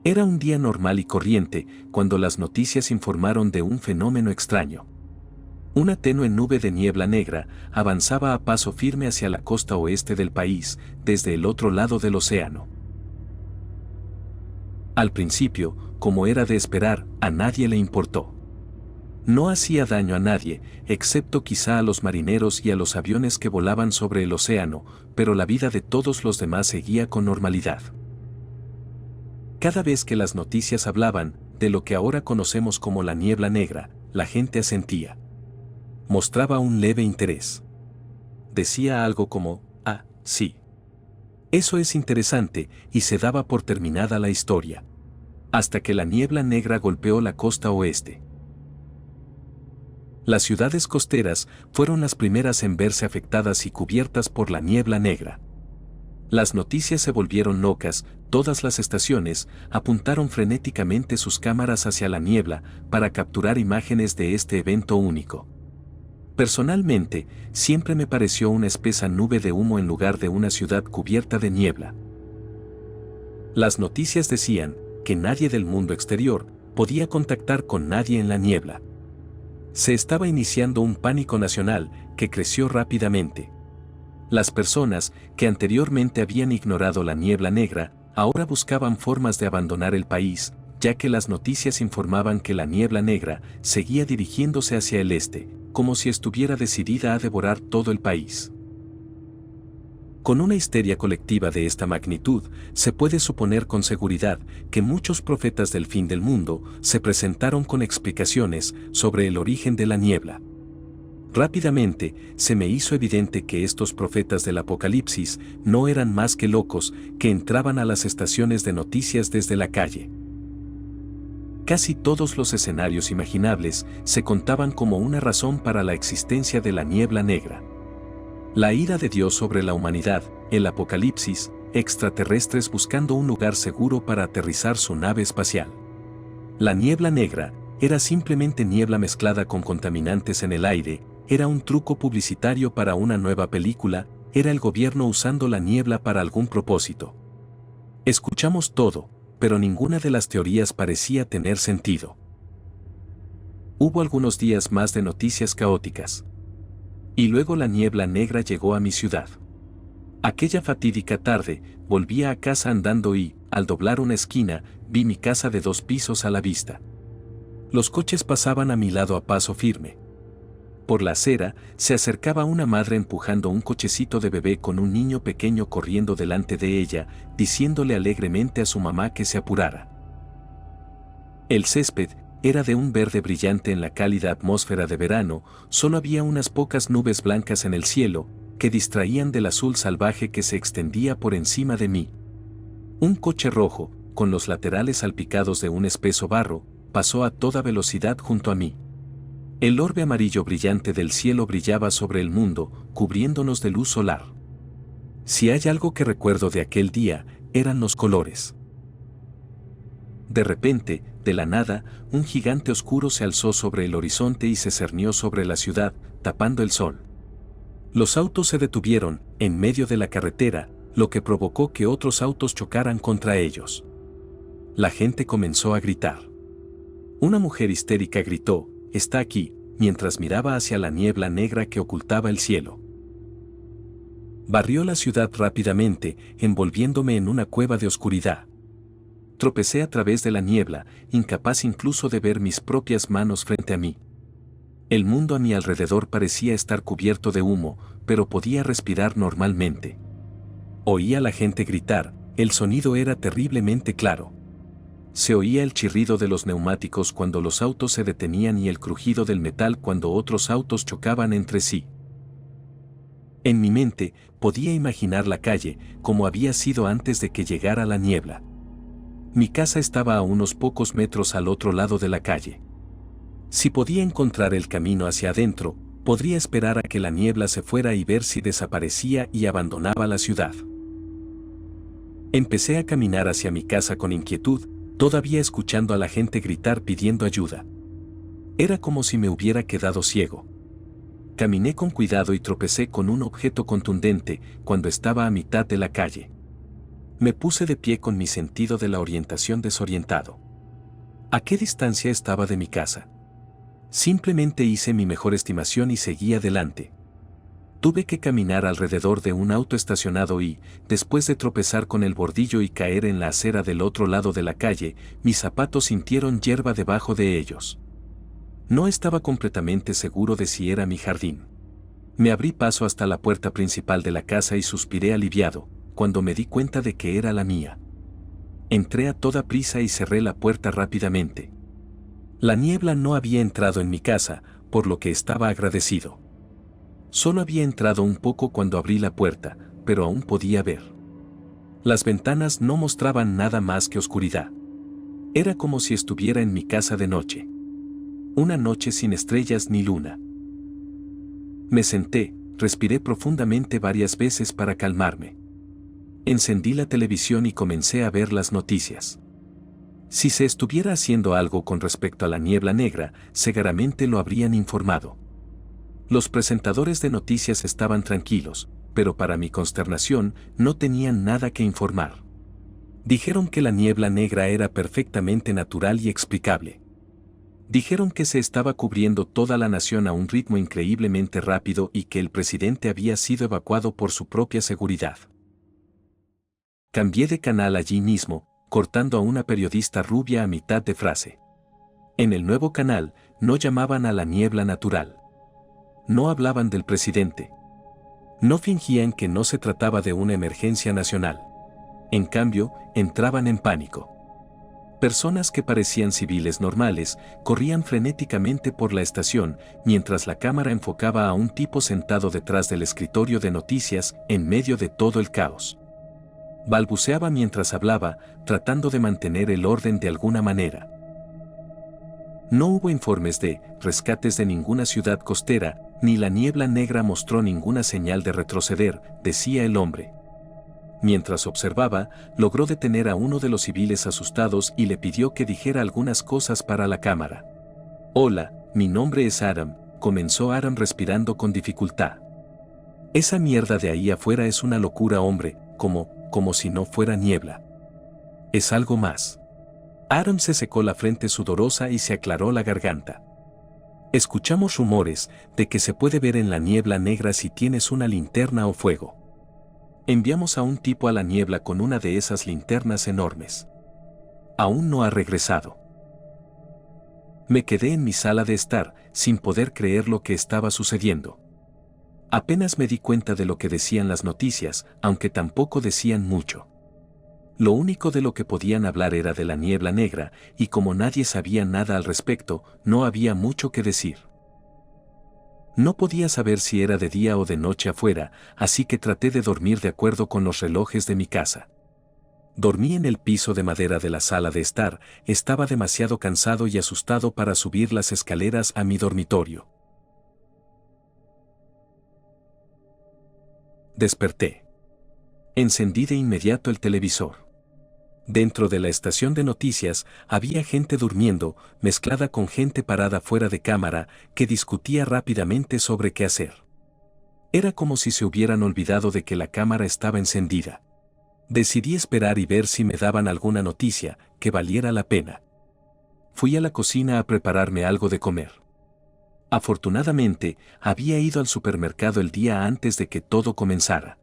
Era un día normal y corriente cuando las noticias informaron de un fenómeno extraño. Una tenue nube de niebla negra avanzaba a paso firme hacia la costa oeste del país, desde el otro lado del océano. Al principio, como era de esperar, a nadie le importó. No hacía daño a nadie, excepto quizá a los marineros y a los aviones que volaban sobre el océano, pero la vida de todos los demás seguía con normalidad. Cada vez que las noticias hablaban de lo que ahora conocemos como la niebla negra, la gente asentía. Mostraba un leve interés. Decía algo como, ah, sí. Eso es interesante, y se daba por terminada la historia. Hasta que la niebla negra golpeó la costa oeste. Las ciudades costeras fueron las primeras en verse afectadas y cubiertas por la niebla negra. Las noticias se volvieron locas, todas las estaciones apuntaron frenéticamente sus cámaras hacia la niebla para capturar imágenes de este evento único. Personalmente, siempre me pareció una espesa nube de humo en lugar de una ciudad cubierta de niebla. Las noticias decían que nadie del mundo exterior podía contactar con nadie en la niebla. Se estaba iniciando un pánico nacional que creció rápidamente. Las personas que anteriormente habían ignorado la niebla negra, ahora buscaban formas de abandonar el país, ya que las noticias informaban que la niebla negra seguía dirigiéndose hacia el este, como si estuviera decidida a devorar todo el país. Con una histeria colectiva de esta magnitud, se puede suponer con seguridad que muchos profetas del fin del mundo se presentaron con explicaciones sobre el origen de la niebla. Rápidamente, se me hizo evidente que estos profetas del Apocalipsis no eran más que locos que entraban a las estaciones de noticias desde la calle. Casi todos los escenarios imaginables se contaban como una razón para la existencia de la niebla negra. La ira de Dios sobre la humanidad, el Apocalipsis, extraterrestres buscando un lugar seguro para aterrizar su nave espacial. La niebla negra era simplemente niebla mezclada con contaminantes en el aire, era un truco publicitario para una nueva película, era el gobierno usando la niebla para algún propósito. Escuchamos todo, pero ninguna de las teorías parecía tener sentido. Hubo algunos días más de noticias caóticas. Y luego la niebla negra llegó a mi ciudad. Aquella fatídica tarde, volvía a casa andando y, al doblar una esquina, vi mi casa de 2 pisos a la vista. Los coches pasaban a mi lado a paso firme. Por la acera, se acercaba una madre empujando un cochecito de bebé con un niño pequeño corriendo delante de ella, diciéndole alegremente a su mamá que se apurara. El césped era de un verde brillante en la cálida atmósfera de verano, solo había unas pocas nubes blancas en el cielo, que distraían del azul salvaje que se extendía por encima de mí. Un coche rojo, con los laterales salpicados de un espeso barro, pasó a toda velocidad junto a mí. El orbe amarillo brillante del cielo brillaba sobre el mundo, cubriéndonos de luz solar. Si hay algo que recuerdo de aquel día, eran los colores. De repente, de la nada, un gigante oscuro se alzó sobre el horizonte y se cernió sobre la ciudad, tapando el sol. Los autos se detuvieron, en medio de la carretera, lo que provocó que otros autos chocaran contra ellos. La gente comenzó a gritar. Una mujer histérica gritó, «Está aquí», mientras miraba hacia la niebla negra que ocultaba el cielo. Barrió la ciudad rápidamente, envolviéndome en una cueva de oscuridad. Tropecé a través de la niebla, incapaz incluso de ver mis propias manos frente a mí. El mundo a mi alrededor parecía estar cubierto de humo, pero podía respirar normalmente. Oía a la gente gritar, el sonido era terriblemente claro. Se oía el chirrido de los neumáticos cuando los autos se detenían y el crujido del metal cuando otros autos chocaban entre sí. En mi mente, podía imaginar la calle como había sido antes de que llegara la niebla. Mi casa estaba a unos pocos metros al otro lado de la calle. Si podía encontrar el camino hacia adentro, podría esperar a que la niebla se fuera y ver si desaparecía y abandonaba la ciudad. Empecé a caminar hacia mi casa con inquietud, todavía escuchando a la gente gritar pidiendo ayuda. Era como si me hubiera quedado ciego. Caminé con cuidado y tropecé con un objeto contundente cuando estaba a mitad de la calle. Me puse de pie con mi sentido de la orientación desorientado. ¿A qué distancia estaba de mi casa? Simplemente hice mi mejor estimación y seguí adelante. Tuve que caminar alrededor de un auto estacionado y, después de tropezar con el bordillo y caer en la acera del otro lado de la calle, mis zapatos sintieron hierba debajo de ellos. No estaba completamente seguro de si era mi jardín. Me abrí paso hasta la puerta principal de la casa y suspiré aliviado, cuando me di cuenta de que era la mía. Entré a toda prisa y cerré la puerta rápidamente. La niebla no había entrado en mi casa, por lo que estaba agradecido. Solo había entrado un poco cuando abrí la puerta, pero aún podía ver. Las ventanas no mostraban nada más que oscuridad. Era como si estuviera en mi casa de noche. Una noche sin estrellas ni luna. Me senté, respiré profundamente varias veces para calmarme. Encendí la televisión y comencé a ver las noticias. Si se estuviera haciendo algo con respecto a la niebla negra, seguramente lo habrían informado. Los presentadores de noticias estaban tranquilos, pero para mi consternación no tenían nada que informar. Dijeron que la niebla negra era perfectamente natural y explicable. Dijeron que se estaba cubriendo toda la nación a un ritmo increíblemente rápido y que el presidente había sido evacuado por su propia seguridad. Cambié de canal allí mismo, cortando a una periodista rubia a mitad de frase. En el nuevo canal, no llamaban a la niebla natural. No hablaban del presidente. No fingían que no se trataba de una emergencia nacional. En cambio, entraban en pánico. Personas que parecían civiles normales corrían frenéticamente por la estación mientras la cámara enfocaba a un tipo sentado detrás del escritorio de noticias en medio de todo el caos. Balbuceaba mientras hablaba, tratando de mantener el orden de alguna manera. No hubo informes de rescates de ninguna ciudad costera, ni la niebla negra mostró ninguna señal de retroceder, decía el hombre. Mientras observaba, logró detener a uno de los civiles asustados y le pidió que dijera algunas cosas para la cámara. Hola, mi nombre es Aram, comenzó Aram respirando con dificultad. Esa mierda de ahí afuera es una locura, hombre, como si no fuera niebla. Es algo más. Aram se secó la frente sudorosa y se aclaró la garganta. Escuchamos rumores de que se puede ver en la niebla negra si tienes una linterna o fuego. Enviamos a un tipo a la niebla con una de esas linternas enormes. Aún no ha regresado. Me quedé en mi sala de estar, sin poder creer lo que estaba sucediendo. Apenas me di cuenta de lo que decían las noticias, aunque tampoco decían mucho. Lo único de lo que podían hablar era de la niebla negra, y como nadie sabía nada al respecto, no había mucho que decir. No podía saber si era de día o de noche afuera, así que traté de dormir de acuerdo con los relojes de mi casa. Dormí en el piso de madera de la sala de estar, estaba demasiado cansado y asustado para subir las escaleras a mi dormitorio. Desperté. Encendí de inmediato el televisor. Dentro de la estación de noticias había gente durmiendo, mezclada con gente parada fuera de cámara, que discutía rápidamente sobre qué hacer. Era como si se hubieran olvidado de que la cámara estaba encendida. Decidí esperar y ver si me daban alguna noticia que valiera la pena. Fui a la cocina a prepararme algo de comer. Afortunadamente, había ido al supermercado el día antes de que todo comenzara.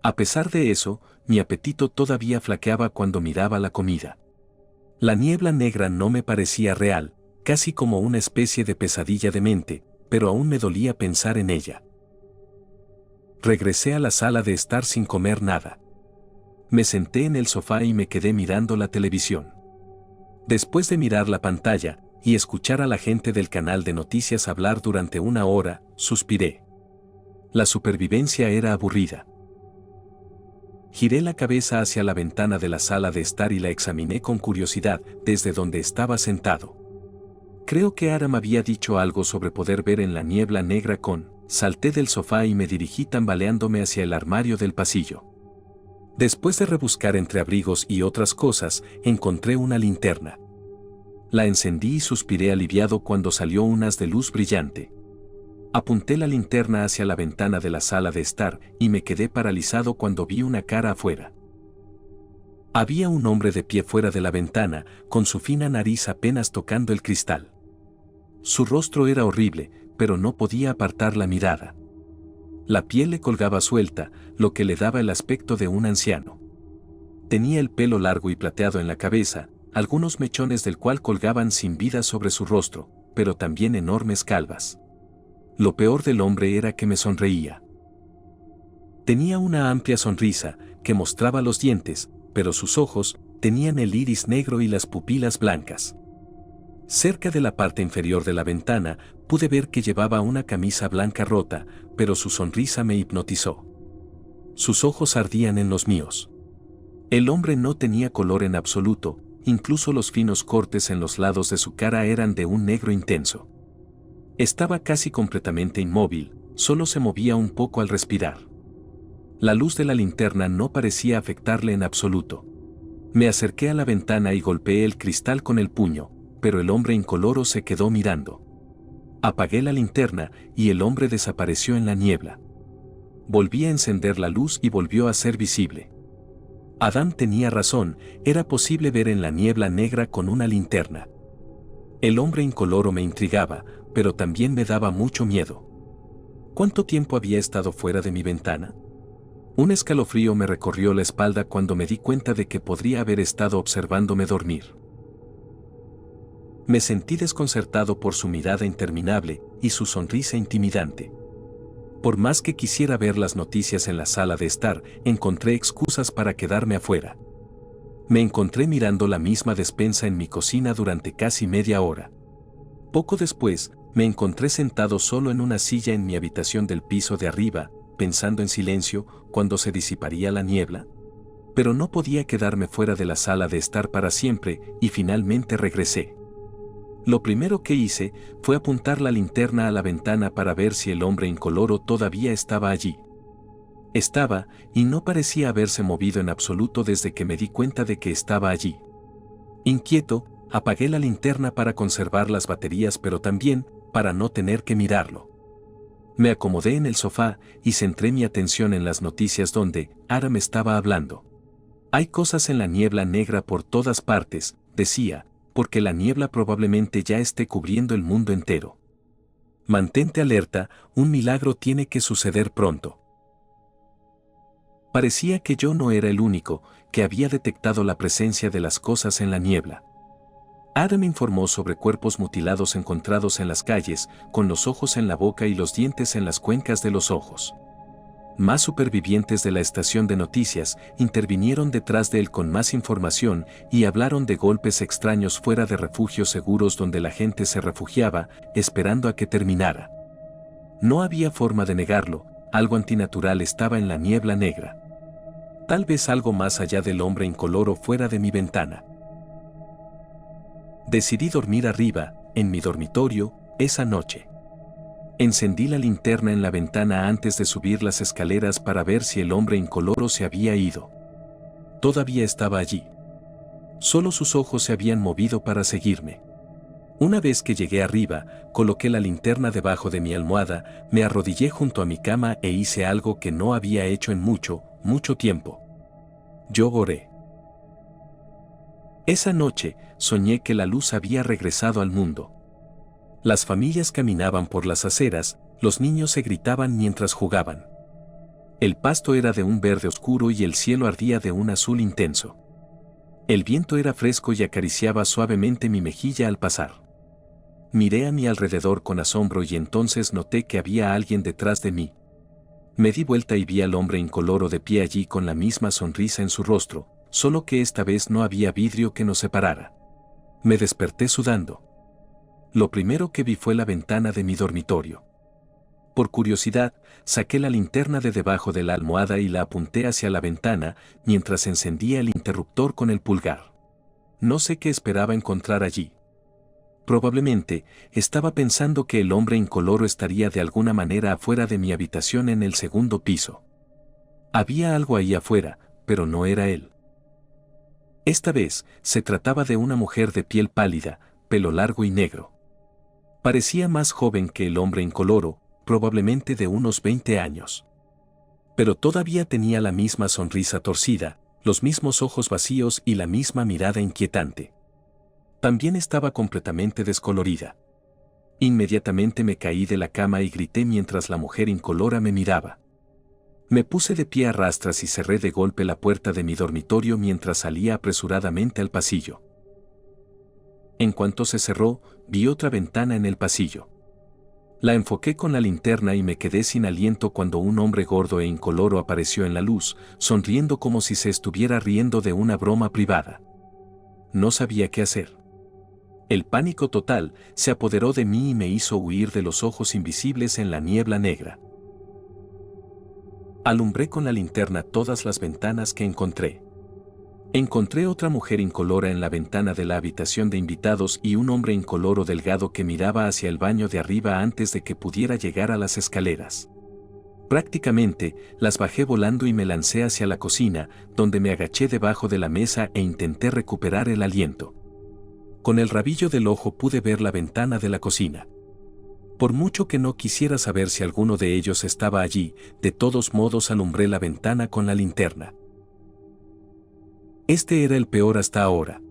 A pesar de eso, mi apetito todavía flaqueaba cuando miraba la comida. La niebla negra no me parecía real, casi como una especie de pesadilla de mente, pero aún me dolía pensar en ella. Regresé a la sala de estar sin comer nada. Me senté en el sofá y me quedé mirando la televisión. Después de mirar la pantalla y escuchar a la gente del canal de noticias hablar durante una hora, suspiré. La supervivencia era aburrida. Giré la cabeza hacia la ventana de la sala de estar y la examiné con curiosidad desde donde estaba sentado. Creo que Aram había dicho algo sobre poder ver en la niebla negra con. Salté del sofá y me dirigí tambaleándome hacia el armario del pasillo. Después de rebuscar entre abrigos y otras cosas, encontré una linterna. La encendí y suspiré aliviado cuando salió un haz de luz brillante. Apunté la linterna hacia la ventana de la sala de estar y me quedé paralizado cuando vi una cara afuera. Había un hombre de pie fuera de la ventana, con su fina nariz apenas tocando el cristal. Su rostro era horrible, pero no podía apartar la mirada. La piel le colgaba suelta, lo que le daba el aspecto de un anciano. Tenía el pelo largo y plateado en la cabeza, algunos mechones del cual colgaban sin vida sobre su rostro, pero también enormes calvas. Lo peor del hombre era que me sonreía. Tenía una amplia sonrisa, que mostraba los dientes, pero sus ojos tenían el iris negro y las pupilas blancas. Cerca de la parte inferior de la ventana, pude ver que llevaba una camisa blanca rota, pero su sonrisa me hipnotizó. Sus ojos ardían en los míos. El hombre no tenía color en absoluto, incluso los finos cortes en los lados de su cara eran de un negro intenso. Estaba casi completamente inmóvil, solo se movía un poco al respirar. La luz de la linterna no parecía afectarle en absoluto. Me acerqué a la ventana y golpeé el cristal con el puño, pero el hombre incoloro se quedó mirando. Apagué la linterna y el hombre desapareció en la niebla. Volví a encender la luz y volvió a ser visible. Adán tenía razón, era posible ver en la niebla negra con una linterna. El hombre incoloro me intrigaba, pero también me daba mucho miedo. ¿Cuánto tiempo había estado fuera de mi ventana? Un escalofrío me recorrió la espalda cuando me di cuenta de que podría haber estado observándome dormir. Me sentí desconcertado por su mirada interminable y su sonrisa intimidante. Por más que quisiera ver las noticias en la sala de estar, encontré excusas para quedarme afuera. Me encontré mirando la misma despensa en mi cocina durante casi media hora. Poco después, me encontré sentado solo en una silla en mi habitación del piso de arriba, pensando en silencio, cuando se disiparía la niebla. Pero no podía quedarme fuera de la sala de estar para siempre, y finalmente regresé. Lo primero que hice fue apuntar la linterna a la ventana para ver si el hombre incoloro todavía estaba allí. Estaba, y no parecía haberse movido en absoluto desde que me di cuenta de que estaba allí. Inquieto, apagué la linterna para conservar las baterías, pero también para no tener que mirarlo. Me acomodé en el sofá y centré mi atención en las noticias donde Ara me estaba hablando. Hay cosas en la niebla negra por todas partes, decía, porque la niebla probablemente ya esté cubriendo el mundo entero. Mantente alerta, un milagro tiene que suceder pronto. Parecía que yo no era el único que había detectado la presencia de las cosas en la niebla. Adam informó sobre cuerpos mutilados encontrados en las calles, con los ojos en la boca y los dientes en las cuencas de los ojos. Más supervivientes de la estación de noticias intervinieron detrás de él con más información y hablaron de golpes extraños fuera de refugios seguros donde la gente se refugiaba, esperando a que terminara. No había forma de negarlo, algo antinatural estaba en la niebla negra. Tal vez algo más allá del hombre incoloro fuera de mi ventana. Decidí dormir arriba, en mi dormitorio, esa noche. Encendí la linterna en la ventana antes de subir las escaleras para ver si el hombre incoloro se había ido. Todavía estaba allí. Solo sus ojos se habían movido para seguirme. Una vez que llegué arriba, coloqué la linterna debajo de mi almohada, me arrodillé junto a mi cama e hice algo que no había hecho en mucho, mucho tiempo. Yo oré. Esa noche, soñé que la luz había regresado al mundo. Las familias caminaban por las aceras, los niños se gritaban mientras jugaban. El pasto era de un verde oscuro y el cielo ardía de un azul intenso. El viento era fresco y acariciaba suavemente mi mejilla al pasar. Miré a mi alrededor con asombro y entonces noté que había alguien detrás de mí. Me di vuelta y vi al hombre incoloro de pie allí con la misma sonrisa en su rostro, solo que esta vez no había vidrio que nos separara. Me desperté sudando. Lo primero que vi fue la ventana de mi dormitorio. Por curiosidad, saqué la linterna de debajo de la almohada y la apunté hacia la ventana mientras encendía el interruptor con el pulgar. No sé qué esperaba encontrar allí. Probablemente, estaba pensando que el hombre incoloro estaría de alguna manera afuera de mi habitación en el segundo piso. Había algo ahí afuera, pero no era él. Esta vez, se trataba de una mujer de piel pálida, pelo largo y negro. Parecía más joven que el hombre incoloro, probablemente de unos 20 años. Pero todavía tenía la misma sonrisa torcida, Los mismos ojos vacíos y la misma mirada inquietante. También estaba completamente descolorida. Inmediatamente me caí de la cama y grité mientras la mujer incolora me miraba. Me puse de pie a rastras y cerré de golpe la puerta de mi dormitorio mientras salía apresuradamente al pasillo. En cuanto se cerró, vi otra ventana en el pasillo. La enfoqué con la linterna y me quedé sin aliento cuando un hombre gordo e incoloro apareció en la luz, sonriendo como si se estuviera riendo de una broma privada. No sabía qué hacer. El pánico total se apoderó de mí y me hizo huir de los ojos invisibles en la niebla negra. Alumbré con la linterna todas las ventanas que encontré. Encontré otra mujer incolora en la ventana de la habitación de invitados y un hombre incoloro delgado que miraba hacia el baño de arriba antes de que pudiera llegar a las escaleras. Prácticamente, las bajé volando y me lancé hacia la cocina, donde me agaché debajo de la mesa e intenté recuperar el aliento. Con el rabillo del ojo pude ver la ventana de la cocina. Por mucho que no quisiera saber si alguno de ellos estaba allí, de todos modos alumbré la ventana con la linterna. Este era el peor hasta ahora.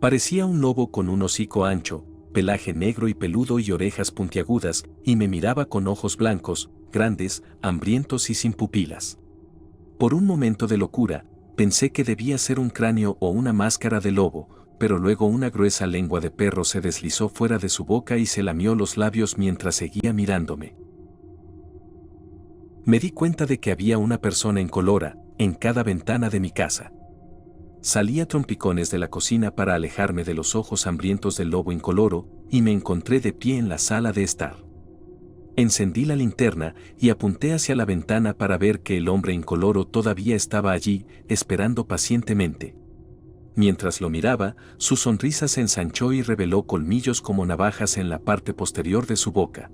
Parecía un lobo con un hocico ancho, pelaje negro y peludo y orejas puntiagudas, y me miraba con ojos blancos, grandes, hambrientos y sin pupilas. Por un momento de locura, pensé que debía ser un cráneo o una máscara de lobo, pero luego una gruesa lengua de perro se deslizó fuera de su boca y se lamió los labios mientras seguía mirándome. Me di cuenta de que había una persona incolora en cada ventana de mi casa. Salí a trompicones de la cocina para alejarme de los ojos hambrientos del lobo incoloro y me encontré de pie en la sala de estar. Encendí la linterna y apunté hacia la ventana para ver que el hombre incoloro todavía estaba allí, esperando pacientemente. Mientras lo miraba, su sonrisa se ensanchó y reveló colmillos como navajas en la parte posterior de su boca.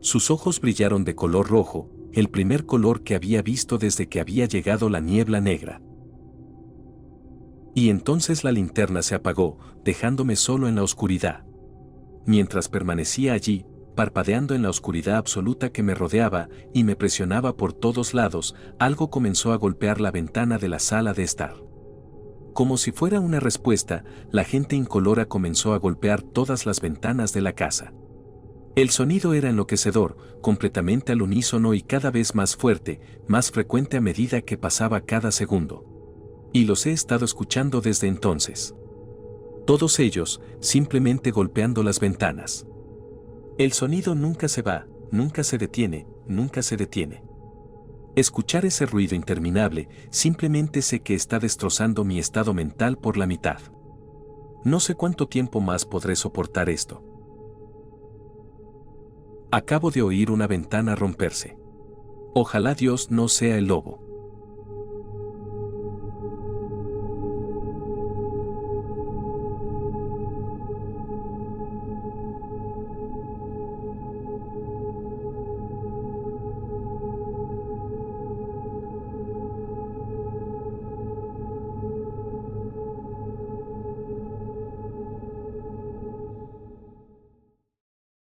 Sus ojos brillaron de color rojo, el primer color que había visto desde que había llegado la niebla negra. Y entonces la linterna se apagó, dejándome solo en la oscuridad. Mientras permanecía allí, parpadeando en la oscuridad absoluta que me rodeaba y me presionaba por todos lados, algo comenzó a golpear la ventana de la sala de estar. Como si fuera una respuesta, la gente incolora comenzó a golpear todas las ventanas de la casa. El sonido era enloquecedor, completamente al unísono y cada vez más fuerte, más frecuente a medida que pasaba cada segundo. Y los he estado escuchando desde entonces. Todos ellos, simplemente golpeando las ventanas. El sonido nunca se va, nunca se detiene, nunca se detiene. Escuchar ese ruido interminable, simplemente sé que está destrozando mi estado mental por la mitad. No sé cuánto tiempo más podré soportar esto. Acabo de oír una ventana romperse. Ojalá Dios no sea el lobo.